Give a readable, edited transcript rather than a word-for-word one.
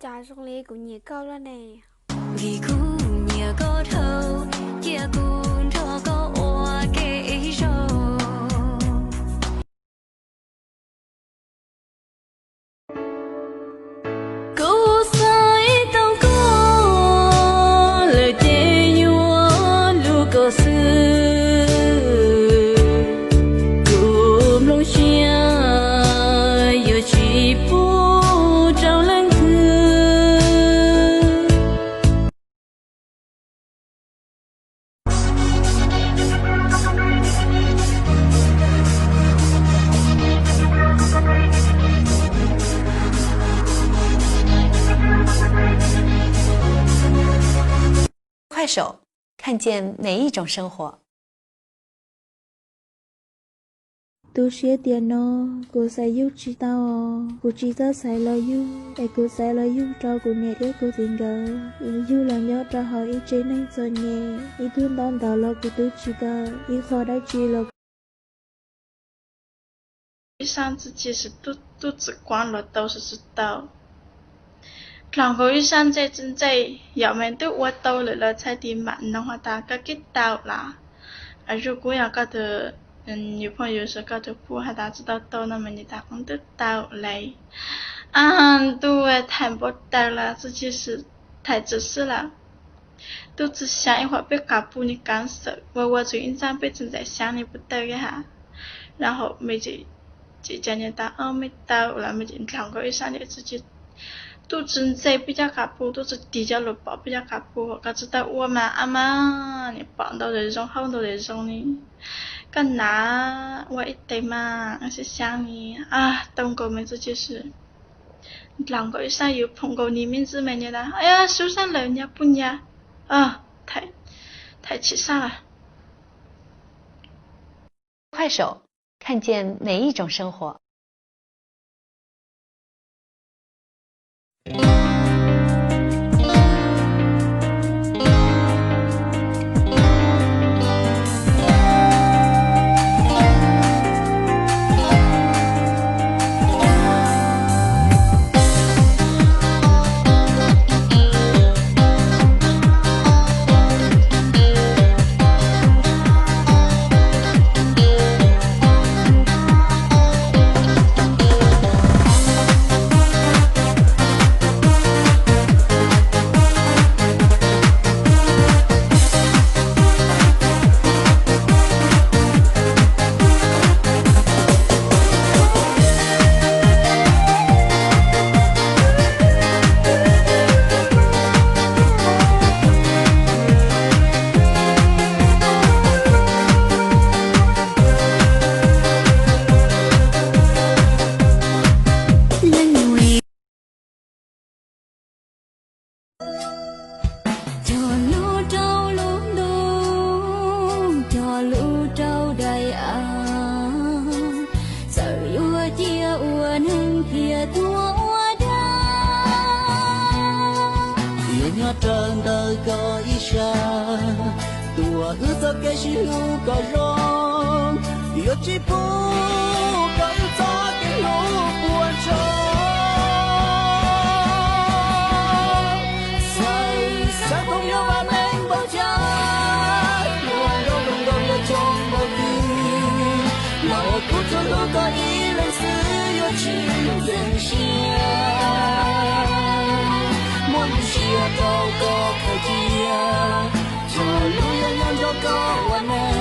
Trà xong lê của nhẹ câu đó nè. Vì khu nhà có thâu kia cũng cho có oa kê rồi cô sai tao có lời chê nhua lu có sư cùng lòng chia yêu chỉ bu trong lăng快手，看见每一种生活。 Tu chia tiền nó, cô sẽ giúp chị tao, cô chỉ tao sẽ lo giúp, để cô sẽ lo giúp cho cô mẹ để cô tình cờ, yêu là nhớ cho họ ít trên anh cho nhẹ, ít thương đón tao lo cô tu chỉ tao, ít khó đã chỉ lo. 上自己是肚子光了都是知道。然后现在正在要面对我到了才的慢的话，大家给到啦。如果要搞得女朋友是搞得不还大知道到，那么你打工得到嘞。对，太不到了，自己是太自私了。都只想一会儿被搞不你干涉，我最近长辈正在想你不到一下，然后没就叫你打没到了，没就两个月上你自己。 都正在比较卡布，都是低价了包比较卡布，我知道我嘛阿妈，你绑到人中好多人中呢，干哪我一堆嘛，我是想你啊，东狗们这就是两个月上有碰过你名字没你的，哎呀，受伤了人家不呀，啊，太气煞了。快手，看见每一种生活。 trần đời có ý xa tua ước cho cái gì lu có rong yêu chỉ bu có yêu cho cái lu buồn cho say say không yêu mà mình bao cha buồn đâu đồng đồng yêu trong bao tim nào cũng cho lu có ý lần xưa yêu chỉ dần xia chia đâu có cái chia cho lu yêu nhau đâu cóวันไหน